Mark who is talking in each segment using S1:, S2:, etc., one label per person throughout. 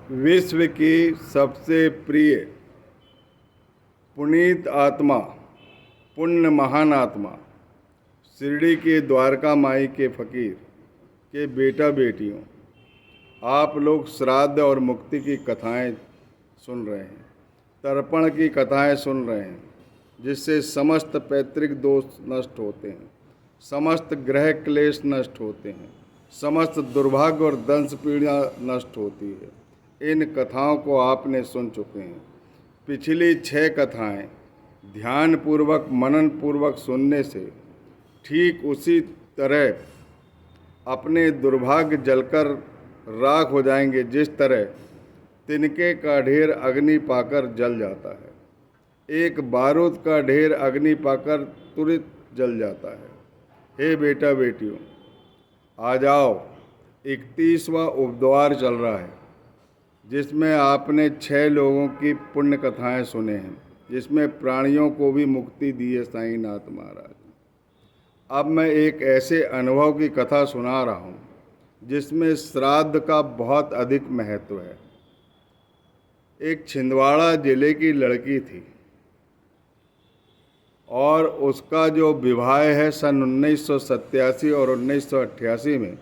S1: विश्व की सबसे प्रिय पुनीत आत्मा, पुण्य महान आत्मा, शिरडी के द्वारका माई के फकीर के बेटा बेटियों, आप लोग श्राद्ध और मुक्ति की कथाएं सुन रहे हैं, तर्पण की कथाएं सुन रहे हैं, जिससे समस्त पैतृक दोष नष्ट होते हैं, समस्त ग्रह क्लेश नष्ट होते हैं, समस्त दुर्भाग्य और दंश पीड़ा नष्ट होती है। इन कथाओं को आपने सुन चुके हैं। पिछली 6 कथाएं ध्यानपूर्वक मनन पूर्वक सुनने से ठीक उसी तरह अपने दुर्भाग्य जलकर राख हो जाएंगे जिस तरह तिनके का ढेर अग्नि पाकर जल जाता है। एक बारूद का ढेर अग्नि पाकर तुरंत जल जाता है। हे बेटा बेटियों, आ जाओ, 31वां उपद्वार चल रहा है, जिसमें आपने 6 लोगों की पुण्य कथाएं सुने हैं, जिसमें प्राणियों को भी मुक्ति दी है साईं नाथ महाराज। अब मैं एक ऐसे अनुभव की कथा सुना रहा हूँ जिसमें श्राद्ध का बहुत अधिक महत्व है। एक छिंदवाड़ा जिले की लड़की थी और उसका जो विवाह है सन 1987 और 1988 में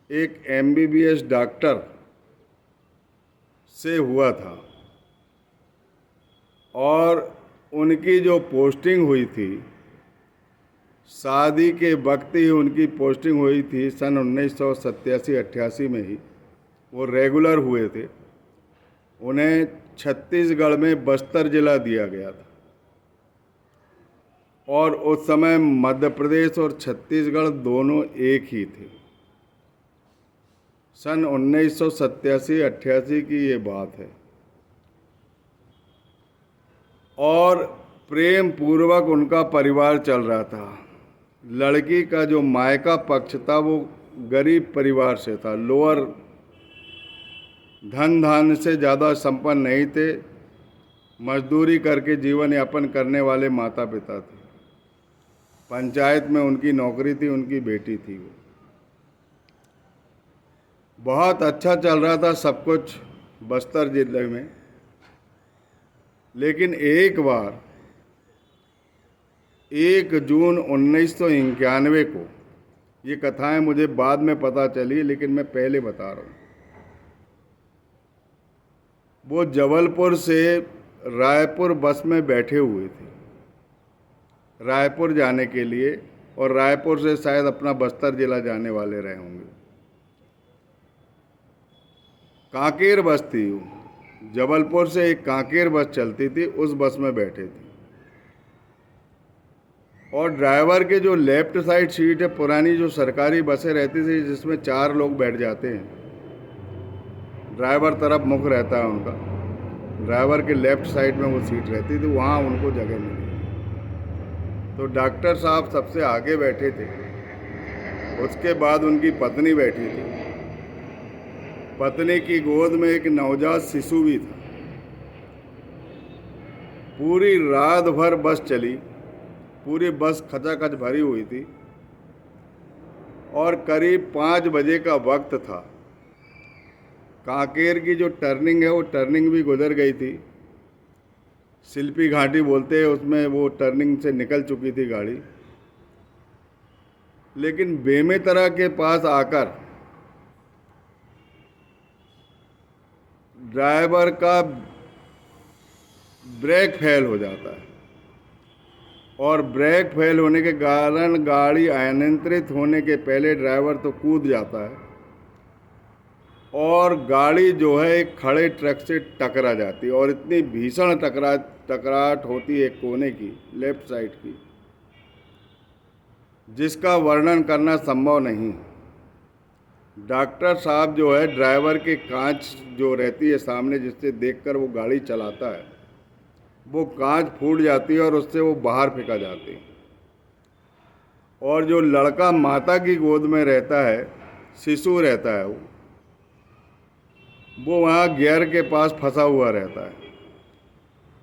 S1: एक MBBS डॉक्टर से हुआ था, और उनकी जो पोस्टिंग हुई थी, शादी के वक्त ही उनकी पोस्टिंग हुई थी सन 1987-88 में ही वो रेगुलर हुए थे। उन्हें छत्तीसगढ़ में बस्तर जिला दिया गया था, और उस समय मध्य प्रदेश और छत्तीसगढ़ दोनों एक ही थे। सन 1987-88 की ये बात है, और प्रेम पूर्वक उनका परिवार चल रहा था। लड़की का जो मायका पक्ष था वो गरीब परिवार से था, लोअर धन धान से ज़्यादा संपन्न नहीं थे, मजदूरी करके जीवन यापन करने वाले माता पिता थे। पंचायत में उनकी नौकरी थी, उनकी बेटी थी। वो बहुत अच्छा चल रहा था सब कुछ बस्तर जिले में, लेकिन एक बार 1 जून 1991 को, ये कथाएं मुझे बाद में पता चली लेकिन मैं पहले बता रहा हूँ, वो जबलपुर से रायपुर बस में बैठे हुए थे रायपुर जाने के लिए, और रायपुर से शायद अपना बस्तर जिला जाने वाले रहे होंगे। कांकेर बस थी, जबलपुर से एक कांकेर बस चलती थी, उस बस में बैठे थे। और ड्राइवर के जो लेफ्ट साइड सीट है, पुरानी जो सरकारी बसें रहती थी जिसमें 4 लोग बैठ जाते हैं, ड्राइवर तरफ मुख रहता है उनका, ड्राइवर के लेफ्ट साइड में वो सीट रहती थी, वहाँ उनको जगह मिली। तो डॉक्टर साहब सबसे आगे बैठे थे, उसके बाद उनकी पत्नी बैठी थी। पत्नी की गोद में एक नवजात शिशु भी था। पूरी रात भर बस चली, पूरी बस खचाखच भरी हुई थी, और करीब 5 बजे का वक्त था। कांकेर की जो टर्निंग है वो टर्निंग भी गुजर गई थी, शिल्पी घाटी बोलते हैं, उसमें वो टर्निंग से निकल चुकी थी गाड़ी। लेकिन बेमेतरा के पास आकर ड्राइवर का ब्रेक फेल हो जाता है, और ब्रेक फेल होने के कारण गाड़ी अनियंत्रित होने के पहले ड्राइवर तो कूद जाता है, और गाड़ी जो है एक खड़े ट्रक से टकरा जाती है, और इतनी भीषण टकराहट होती है कोने की, लेफ्ट साइड की, जिसका वर्णन करना संभव नहीं। डॉक्टर साहब जो है ड्राइवर के कांच जो रहती है सामने, जिससे देखकर वो गाड़ी चलाता है, वो कांच फूट जाती है और उससे वो बाहर फेंका जाती है। और जो लड़का माता की गोद में रहता है, शिशु रहता है, वो वहाँ गियर के पास फंसा हुआ रहता है,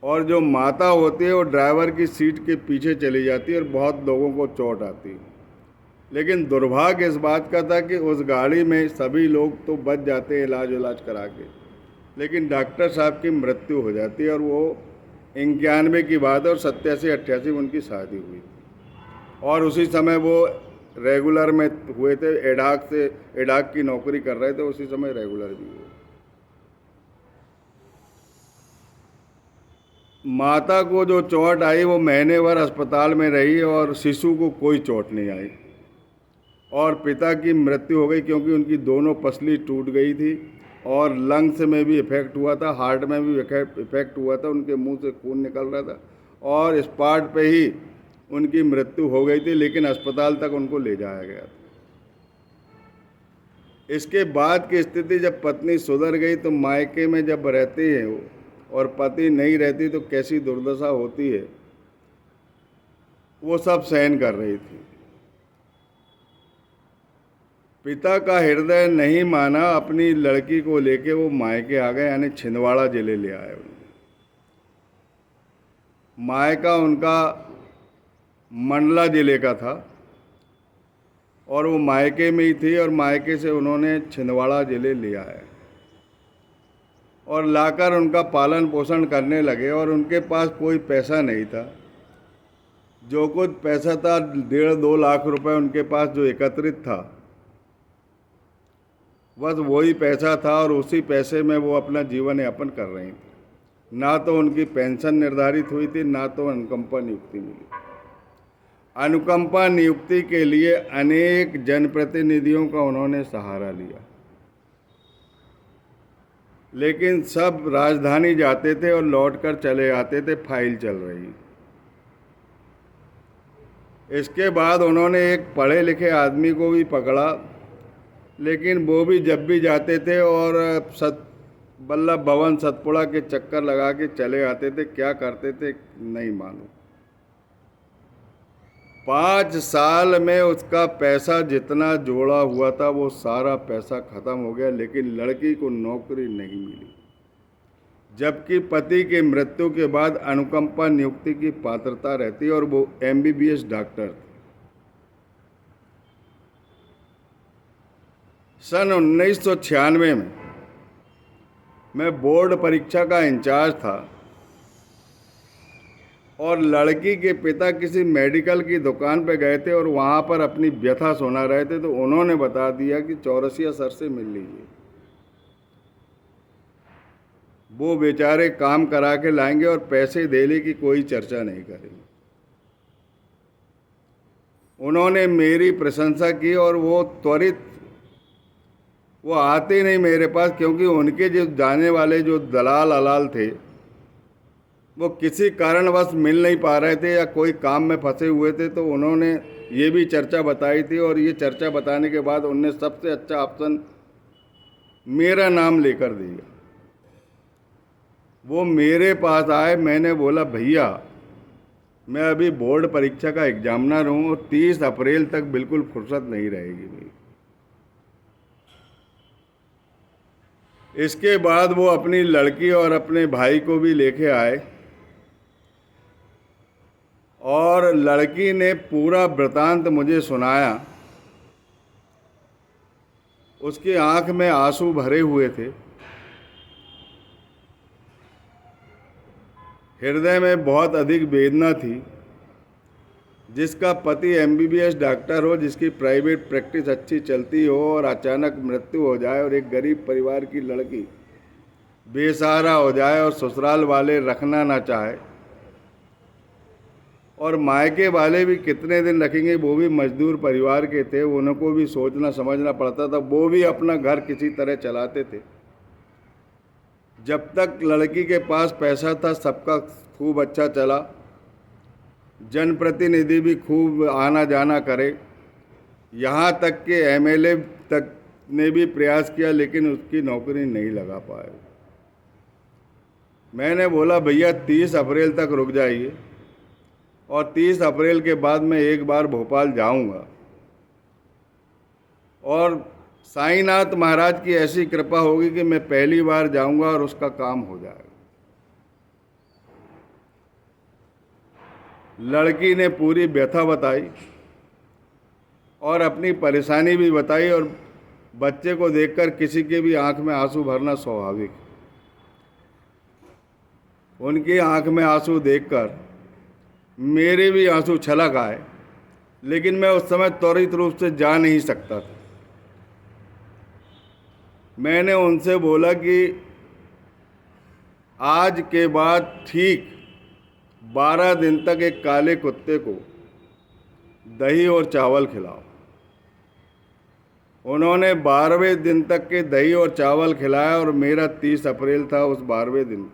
S1: और जो माता होती है वो ड्राइवर की सीट के पीछे चली जाती है, और बहुत लोगों को चोट आती है। लेकिन दुर्भाग्य इस बात का था कि उस गाड़ी में सभी लोग तो बच जाते हैं इलाज करा के, लेकिन डॉक्टर साहब की मृत्यु हो जाती है। और वो 91 की बात है और 87-88 में उनकी शादी हुई थी। और उसी समय वो रेगुलर में हुए थे, एडाक की नौकरी कर रहे थे, उसी समय रेगुलर भी हुए। माता को जो चोट आई वो महीने भर अस्पताल में रही और शिशु को कोई चोट नहीं आई। और पिता की मृत्यु हो गई क्योंकि उनकी दोनों पसली टूट गई थी और लंग्स में भी इफेक्ट हुआ था, हार्ट में भी इफेक्ट हुआ था, उनके मुंह से खून निकल रहा था और स्पॉट पे ही उनकी मृत्यु हो गई थी, लेकिन अस्पताल तक उनको ले जाया गया था। इसके बाद की स्थिति, जब पत्नी सुधर गई तो मायके में जब रहती है वो और पति नहीं रहती तो कैसी दुर्दशा होती है, वो सब सहन कर रही थी। पिता का हृदय नहीं माना, अपनी लड़की को लेके वो मायके आ गए, यानी छिंदवाड़ा जिले ले आए। मायका उनका मंडला जिले का था और वो मायके में ही थी और मायके से उन्होंने छिंदवाड़ा जिले ले आए और लाकर उनका पालन पोषण करने लगे। और उनके पास कोई पैसा नहीं था, जो कुछ पैसा था 1.5-2 लाख रुपए उनके पास जो एकत्रित था, बस वही पैसा था और उसी पैसे में वो अपना जीवन यापन कर रही थी। ना तो उनकी पेंशन निर्धारित हुई थी, ना तो अनुकंपा नियुक्ति मिली। अनुकंपा नियुक्ति के लिए अनेक जनप्रतिनिधियों का उन्होंने सहारा लिया, लेकिन सब राजधानी जाते थे और लौटकर चले आते थे, फाइल चल रही। इसके बाद उन्होंने एक पढ़े लिखे आदमी को भी पकड़ा, लेकिन वो भी जब भी जाते थे और वल्लभ भवन सतपुड़ा के चक्कर लगा के चले आते थे। क्या करते थे नहीं मालूम। 5 साल में उसका पैसा जितना जोड़ा हुआ था वो सारा पैसा खत्म हो गया, लेकिन लड़की को नौकरी नहीं मिली, जबकि पति की मृत्यु के बाद अनुकंपा नियुक्ति की पात्रता रहती और वो MBBS डॉक्टर थे। सन 1996 में मैं बोर्ड परीक्षा का इंचार्ज था और लड़की के पिता किसी मेडिकल की दुकान पे गए थे और वहाँ पर अपनी व्यथा सुना रहे थे, तो उन्होंने बता दिया कि चौरसिया सर से मिल लीजिए, वो बेचारे काम करा के लाएंगे और पैसे देने की कोई चर्चा नहीं करेंगे। उन्होंने मेरी प्रशंसा की और वो त्वरित वो आते नहीं मेरे पास, क्योंकि उनके जो जाने वाले जो दलाल अलाल थे वो किसी कारणवश मिल नहीं पा रहे थे या कोई काम में फंसे हुए थे, तो उन्होंने ये भी चर्चा बताई थी और ये चर्चा बताने के बाद उनने सबसे अच्छा ऑप्शन मेरा नाम लेकर दिया। वो मेरे पास आए, मैंने बोला भैया मैं अभी बोर्ड परीक्षा का एग्जामिनर हूँ और 30 अप्रैल तक बिल्कुल फुर्सत नहीं रहेगी मेरी। इसके बाद वो अपनी लड़की और अपने भाई को भी लेके आए और लड़की ने पूरा वृतांत मुझे सुनाया। उसकी आंख में आंसू भरे हुए थे, हृदय में बहुत अधिक वेदना थी। जिसका पति MBBS डॉक्टर हो, जिसकी प्राइवेट प्रैक्टिस अच्छी चलती हो और अचानक मृत्यु हो जाए और एक गरीब परिवार की लड़की बेसहारा हो जाए और ससुराल वाले रखना ना चाहे और मायके वाले भी कितने दिन रखेंगे, वो भी मजदूर परिवार के थे, उनको भी सोचना समझना पड़ता था। वो भी अपना घर किसी तरह चलाते थे। जब तक लड़की के पास पैसा था सबका खूब अच्छा चला, जनप्रतिनिधि भी खूब आना जाना करे, यहाँ तक कि MLA तक ने भी प्रयास किया, लेकिन उसकी नौकरी नहीं लगा पाए। मैंने बोला भैया 30 अप्रैल तक रुक जाइए और 30 अप्रैल के बाद मैं एक बार भोपाल जाऊंगा और साईनाथ महाराज की ऐसी कृपा होगी कि मैं पहली बार जाऊंगा और उसका काम हो जाएगा। लड़की ने पूरी व्यथा बताई और अपनी परेशानी भी बताई। और बच्चे को देखकर किसी के भी आंख में आंसू भरना स्वाभाविक। उनकी आंख में आंसू देखकर मेरे भी आंसू छलक आए, लेकिन मैं उस समय त्वरित रूप से जा नहीं सकता था। मैंने उनसे बोला कि आज के बाद ठीक 12 दिन तक एक काले कुत्ते को दही और चावल खिलाओ। उन्होंने 12वें दिन तक के दही और चावल खिलाया और मेरा 30 अप्रैल था उस 12वें दिन।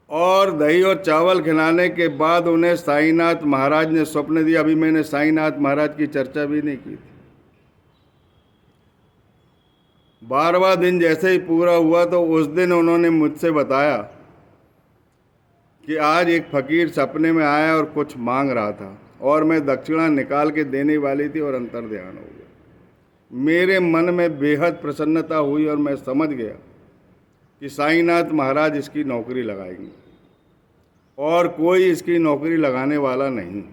S1: और दही और चावल खिलाने के बाद उन्हें साईनाथ महाराज ने स्वप्न दिया। अभी मैंने साईनाथ महाराज की चर्चा भी नहीं की थी। 12वां दिन जैसे ही पूरा हुआ तो उस दिन उन्होंने मुझसे बताया कि आज एक फकीर सपने में आया और कुछ मांग रहा था और मैं दक्षिणा निकाल के देने वाली थी और अंतर्ध्यान हो गया। मेरे मन में बेहद प्रसन्नता हुई और मैं समझ गया कि साईनाथ महाराज इसकी नौकरी लगाएंगे और कोई इसकी नौकरी लगाने वाला नहीं।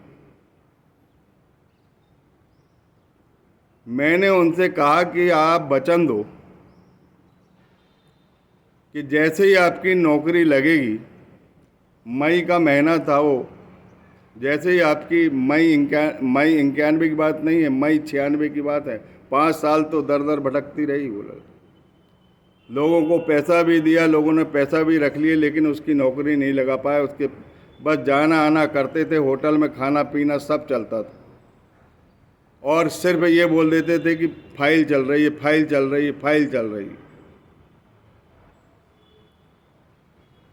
S1: मैंने उनसे कहा कि आप वचन दो कि जैसे ही आपकी नौकरी लगेगी, मई का महीना था वो, जैसे ही आपकी मई 91 की बात नहीं है, मई 96 की बात है। 5 साल तो दर दर भटकती रही। बोला लोगों को पैसा भी दिया, लोगों ने पैसा भी रख लिए, लेकिन उसकी नौकरी नहीं लगा पाया। उसके बस जाना आना करते थे, होटल में खाना पीना सब चलता था और सिर्फ ये बोल देते थे कि फाइल चल रही है, फाइल चल रही है, फाइल चल रही है।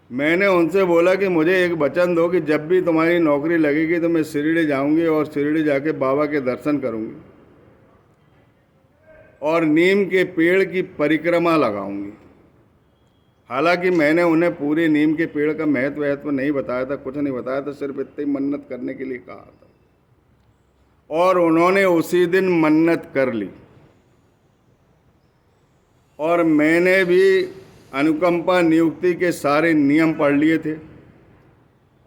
S1: मैंने उनसे बोला कि मुझे एक वचन दो कि जब भी तुम्हारी नौकरी लगेगी तो मैं शिरडी जाऊंगी और शिरडी जाके बाबा के दर्शन करूंगी और नीम के पेड़ की परिक्रमा लगाऊंगी। हालांकि मैंने उन्हें पूरे नीम के पेड़ का महत्व नहीं बताया था, कुछ नहीं बताया था, सिर्फ इतनी मन्नत करने के लिए कहा था। और उन्होंने उसी दिन मन्नत कर ली और मैंने भी अनुकंपा नियुक्ति के सारे नियम पढ़ लिए थे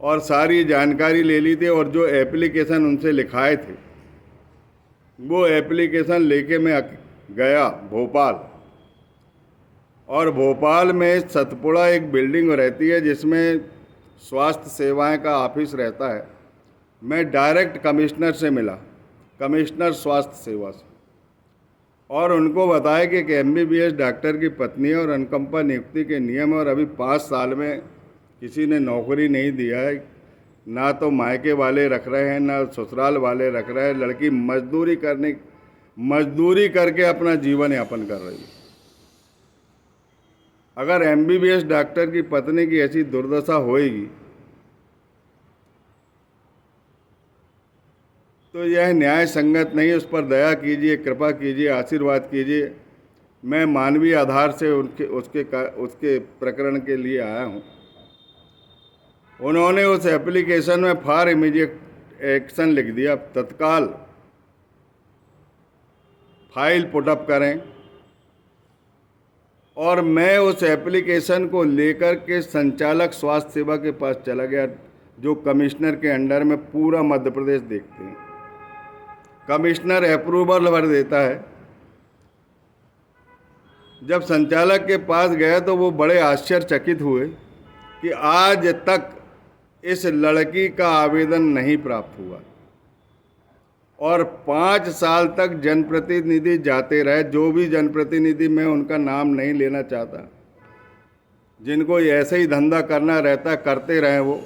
S1: और सारी जानकारी ले ली थी। और जो एप्लीकेशन उनसे लिखाए थे वो एप्लीकेशन लेके मैं गया भोपाल। और भोपाल में सतपुड़ा एक बिल्डिंग रहती है जिसमें स्वास्थ्य सेवाएं का ऑफिस रहता है। मैं डायरेक्ट कमिश्नर से मिला, कमिश्नर स्वास्थ्य सेवा से, और उनको बताया कि एक MBBS डॉक्टर की पत्नी है और अनुकंपा नियुक्ति के नियम है और अभी 5 साल में किसी ने नौकरी नहीं दिया है, ना तो मायके वाले रख रहे हैं ना ससुराल वाले रख रहे हैं। लड़की मजदूरी करके अपना जीवन यापन कर रही है। अगर MBBS डॉक्टर की पत्नी की ऐसी दुर्दशा होएगी तो यह न्याय संगत नहीं। उस पर दया कीजिए, कृपा कीजिए, आशीर्वाद कीजिए। मैं मानवीय आधार से उसके प्रकरण के लिए आया हूँ। उन्होंने उस एप्लीकेशन में फॉर इमीडिएट एक्शन लिख दिया, तत्काल फाइल पुटअप करें। और मैं उस एप्लीकेशन को लेकर के संचालक स्वास्थ्य सेवा के पास चला गया, जो कमिश्नर के अंडर में पूरा मध्य प्रदेश देखते हैं। कमिश्नर अप्रूवल भर देता है। जब संचालक के पास गए तो वो बड़े आश्चर्यचकित हुए कि आज तक इस लड़की का आवेदन नहीं प्राप्त हुआ और 5 साल तक जनप्रतिनिधि जाते रहे। जो भी जनप्रतिनिधि, मैं उनका नाम नहीं लेना चाहता, जिनको ऐसे ही धंधा करना रहता करते रहे। वो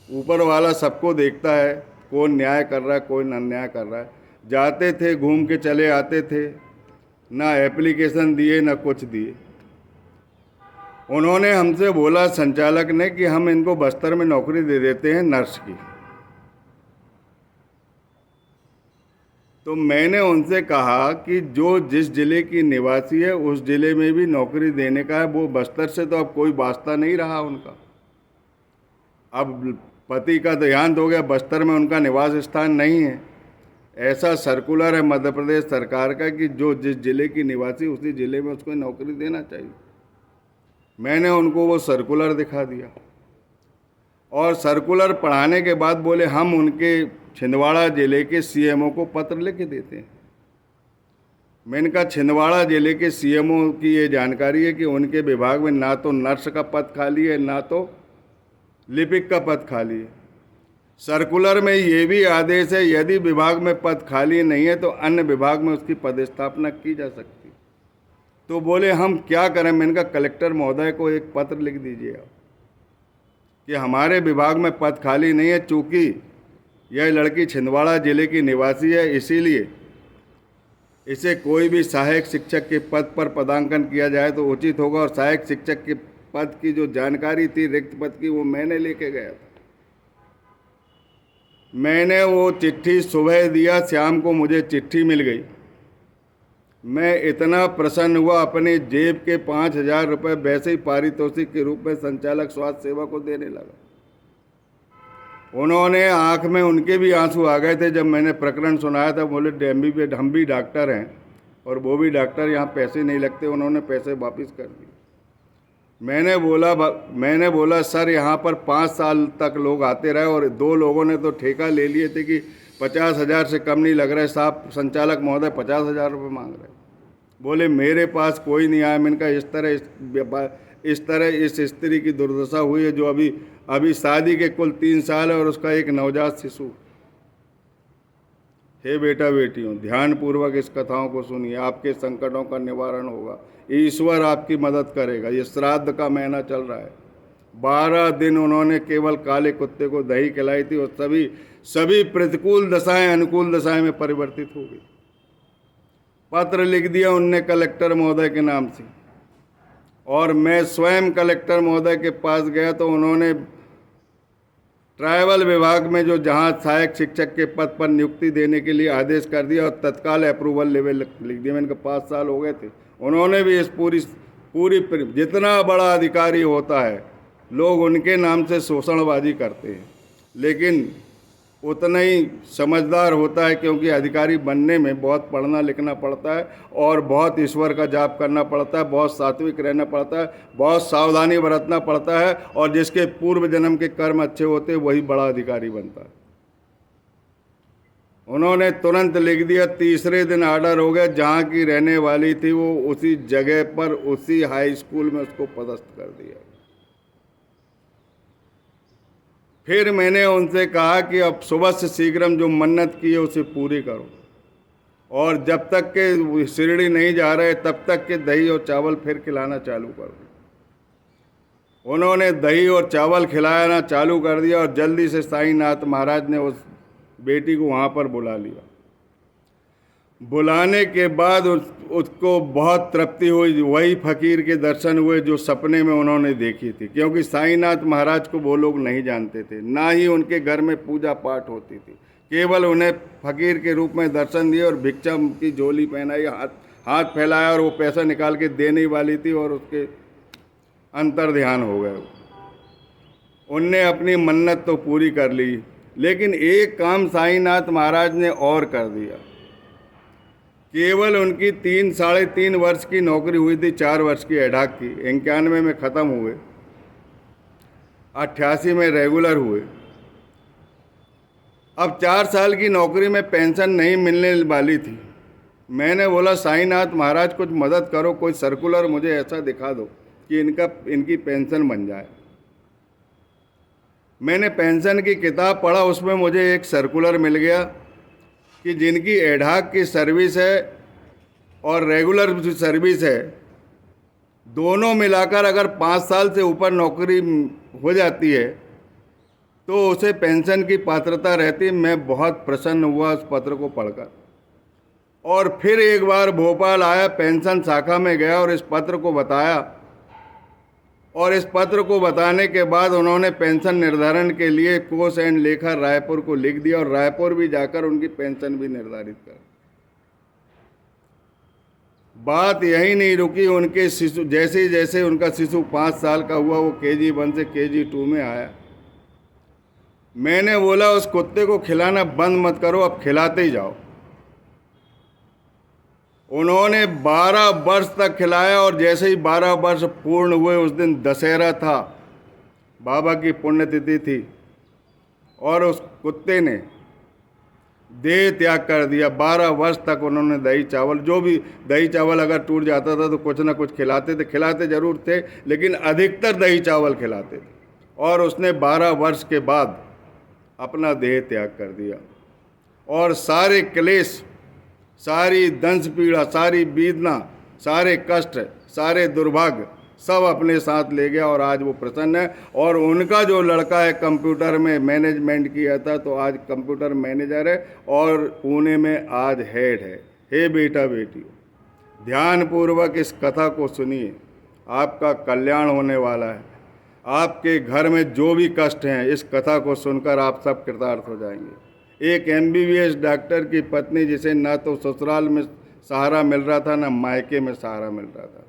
S1: ऊपर वाला सबको देखता है, कौन न्याय कर रहा है कौन अन्याय कर रहा है। जाते थे, घूम के चले आते थे, ना एप्लीकेशन दिए ना कुछ दिए। उन्होंने हमसे बोला, संचालक ने, कि हम इनको बस्तर में नौकरी दे देते हैं नर्स की। तो मैंने उनसे कहा कि जो जिस जिले की निवासी है उस जिले में भी नौकरी देने का है। वो बस्तर से तो अब कोई वास्ता नहीं रहा उनका। अब पति का देहांत हो गया, बस्तर में उनका निवास स्थान नहीं है। ऐसा सर्कुलर है मध्य प्रदेश सरकार का कि जो जिस जिले की निवासी उसी जिले में उसको नौकरी देना चाहिए। मैंने उनको वो सर्कुलर दिखा दिया। और सर्कुलर पढ़ाने के बाद बोले हम उनके छिंदवाड़ा ज़िले के सीएमओ को पत्र लिख के देते हैं। मैंने कहा छिंदवाड़ा ज़िले के सीएमओ की ये जानकारी है कि उनके विभाग में ना तो नर्स का पद खाली है, ना तो लिपिक का पद खाली है। सर्कुलर में ये भी आदेश है यदि विभाग में पद खाली नहीं है तो अन्य विभाग में उसकी पदस्थापना की जा सकती है। तो बोले हम क्या करें। मैंने कहा कलेक्टर महोदय को एक पत्र लिख दीजिए आप कि हमारे विभाग में पद खाली नहीं है, चूँकि यह लड़की छिंदवाड़ा ज़िले की निवासी है, इसीलिए इसे कोई भी सहायक शिक्षक के पद पर पदांकन किया जाए तो उचित होगा। और सहायक शिक्षक के पद की जो जानकारी थी रिक्त पद की वो मैंने लेके गया था। मैंने वो चिट्ठी सुबह दिया, शाम को मुझे चिट्ठी मिल गई। मैं इतना प्रसन्न हुआ, अपने जेब के 5,000 रुपये वैसे ही पारितोषिक के रूप में संचालक स्वास्थ्य सेवा को देने लगा। उन्होंने आंख में उनके भी आंसू आ गए थे जब मैंने प्रकरण सुनाया था। बोले हम भी डॉक्टर हैं और वो भी डॉक्टर, यहाँ पैसे नहीं लगते। उन्होंने पैसे वापस कर दिए। मैंने बोला सर यहाँ पर 5 साल तक लोग आते रहे और 2 लोगों ने तो ठेका ले लिए थे कि 50,000 से कम नहीं लग रहे साहब, संचालक महोदय 50,000 रुपये मांग रहे। बोले मेरे पास कोई नहीं आया। मैंने कहा इस तरह इस स्त्री की दुर्दशा हुई है जो अभी शादी के कुल 3 साल है और उसका एक नवजात शिशु। हे बेटा बेटियों, ध्यानपूर्वक इस कथाओं को सुनिए, आपके संकटों का निवारण होगा, ईश्वर आपकी मदद करेगा। ये श्राद्ध का महीना चल रहा है। 12 दिन उन्होंने केवल काले कुत्ते को दही खिलाई थी और सभी प्रतिकूल दशाएं अनुकूल दशाएं में परिवर्तित हो गई। पत्र लिख दिया उनने कलेक्टर महोदय के नाम से और मैं स्वयं कलेक्टर महोदय के पास गया तो उन्होंने ट्राइबल विभाग में जो जहाँ सहायक शिक्षक के पद पर नियुक्ति देने के लिए आदेश कर दिया और तत्काल अप्रूवल लेवल लिख दिया। मैंने कहा 5 साल हो गए थे। उन्होंने भी इस पूरी जितना बड़ा अधिकारी होता है लोग उनके नाम से शोषणबाजी करते हैं, लेकिन उतना ही समझदार होता है, क्योंकि अधिकारी बनने में बहुत पढ़ना लिखना पड़ता है और बहुत ईश्वर का जाप करना पड़ता है, बहुत सात्विक रहना पड़ता है, बहुत सावधानी बरतना पड़ता है और जिसके पूर्व जन्म के कर्म अच्छे होते हैं वही बड़ा अधिकारी बनता है। उन्होंने तुरंत लिख दिया। तीसरे दिन ऑर्डर हो गया। जहाँ की रहने वाली थी वो उसी जगह पर उसी हाई स्कूल में उसको पदस्थ कर दिया। फिर मैंने उनसे कहा कि अब सुबह से शीघ्रम जो मन्नत की है उसे पूरी करो और जब तक के शिरडी नहीं जा रहे तब तक के दही और चावल फिर खिलाना चालू करो। उन्होंने दही और चावल खिलाना चालू कर दिया और जल्दी से साईनाथ महाराज ने उस बेटी को वहाँ पर बुला लिया। बुलाने के बाद उसको बहुत तृप्ति हुई। वही फकीर के दर्शन हुए जो सपने में उन्होंने देखी थी, क्योंकि साईनाथ महाराज को वो लोग नहीं जानते थे, ना ही उनके घर में पूजा पाठ होती थी। केवल उन्हें फकीर के रूप में दर्शन दिए और भिक्षा की झोली पहनाई, हाथ फैलाया और वो पैसा निकाल के देने वाली थी और उसके अंतर ध्यान हो गए। उनने अपनी मन्नत तो पूरी कर ली, लेकिन एक काम साईनाथ महाराज ने और कर दिया। केवल उनकी 3-3.5 वर्ष की नौकरी हुई थी, 4 वर्ष की एडाक की। 91 में ख़त्म हुए, 88 में रेगुलर हुए। अब 4 साल की नौकरी में पेंशन नहीं मिलने वाली थी। मैंने बोला साईनाथ महाराज कुछ मदद करो, कोई सर्कुलर मुझे ऐसा दिखा दो कि इनकी पेंशन बन जाए। मैंने पेंशन की किताब पढ़ा, उसमें मुझे एक सर्कुलर मिल गया कि जिनकी एडहॉक की सर्विस है और रेगुलर जो सर्विस है, दोनों मिलाकर अगर 5 साल से ऊपर नौकरी हो जाती है तो उसे पेंशन की पात्रता रहती। मैं बहुत प्रसन्न हुआ उस पत्र को पढ़कर और फिर एक बार भोपाल आया, पेंशन शाखा में गया और इस पत्र को बताया। और इस पत्र को बताने के बाद उन्होंने पेंशन निर्धारण के लिए कोष एंड लेखा रायपुर को लिख दिया और रायपुर भी जाकर उनकी पेंशन भी निर्धारित कर। बात यही नहीं रुकी। उनके शिशु जैसे जैसे उनका शिशु 5 साल का हुआ, वो KG 1 से KG 2 में आया। मैंने बोला उस कुत्ते को खिलाना बंद मत करो, अब खिलाते ही जाओ। उन्होंने 12 वर्ष तक खिलाया और जैसे ही 12 वर्ष पूर्ण हुए उस दिन दशहरा था। बाबा की पुण्यतिथि थी और उस कुत्ते ने देह त्याग कर दिया। 12 वर्ष तक उन्होंने दही चावल, जो भी दही चावल अगर टूट जाता था तो कुछ ना कुछ खिलाते थे, खिलाते जरूर थे लेकिन अधिकतर दही चावल खिलाते थे। और उसने 12 वर्ष के बाद अपना देह त्याग कर दिया और सारे क्लेश, सारी दंश पीड़ा, सारी वेदना, सारे कष्ट, सारे दुर्भाग्य सब अपने साथ ले गया और आज वो प्रसन्न है। और उनका जो लड़का है कंप्यूटर में मैनेजमेंट किया था तो आज कंप्यूटर मैनेजर है और पुणे में आज हेड है। हे बेटा बेटियों, ध्यानपूर्वक इस कथा को सुनिए, आपका कल्याण होने वाला है। आपके घर में जो भी कष्ट हैं इस कथा को सुनकर आप सब कृतार्थ हो जाएंगे। एक MBBS डॉक्टर की पत्नी जिसे ना तो ससुराल में सहारा मिल रहा था ना मायके में सहारा मिल रहा था,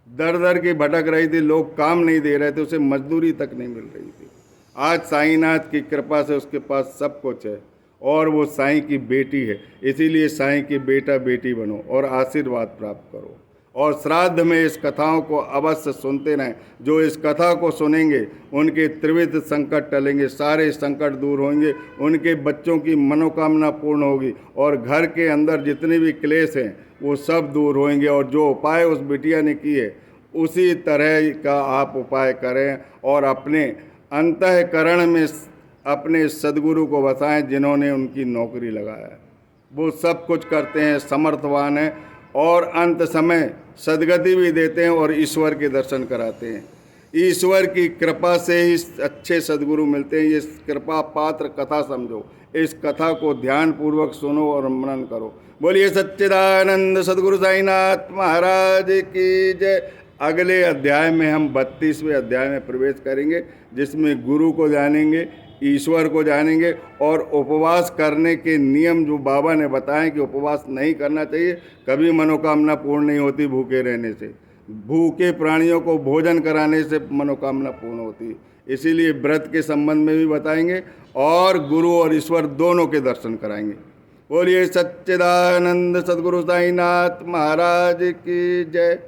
S1: दर दर की भटक रही थी, लोग काम नहीं दे रहे थे, उसे मजदूरी तक नहीं मिल रही थी। आज साईनाथ की कृपा से उसके पास सब कुछ है और वो साईं की बेटी है। इसीलिए साईं की बेटा बेटी बनो और आशीर्वाद प्राप्त करो। और श्राद्ध में इस कथाओं को अवश्य सुनते रहें। जो इस कथा को सुनेंगे उनके त्रिविध संकट टलेंगे, सारे संकट दूर होंगे, उनके बच्चों की मनोकामना पूर्ण होगी और घर के अंदर जितने भी क्लेश हैं वो सब दूर होंगे। और जो उपाय उस बिटिया ने किए उसी तरह का आप उपाय करें और अपने अंतःकरण में अपने सद्गुरु को बसाएं जिन्होंने उनकी नौकरी लगाया। वो सब कुछ करते हैं, समर्थवान हैं और अंत समय सदगति भी देते हैं और ईश्वर के दर्शन कराते हैं। ईश्वर की कृपा से ही अच्छे सद्गुरु मिलते हैं। ये कृपा पात्र कथा समझो, इस कथा को ध्यान पूर्वक सुनो और मनन करो। बोलिए सच्चिदानंद सद्गुरु साईनाथ महाराज की जय। अगले अध्याय में हम 32वें अध्याय में प्रवेश करेंगे जिसमें गुरु को जानेंगे, ईश्वर को जानेंगे और उपवास करने के नियम जो बाबा ने बताए कि उपवास नहीं करना चाहिए, कभी मनोकामना पूर्ण नहीं होती भूखे रहने से। भूखे प्राणियों को भोजन कराने से मनोकामना पूर्ण होती है। इसीलिए व्रत के संबंध में भी बताएंगे और गुरु और ईश्वर दोनों के दर्शन कराएंगे। बोलिए सच्चिदानंद सद्गुरु साईनाथ महाराज की जय।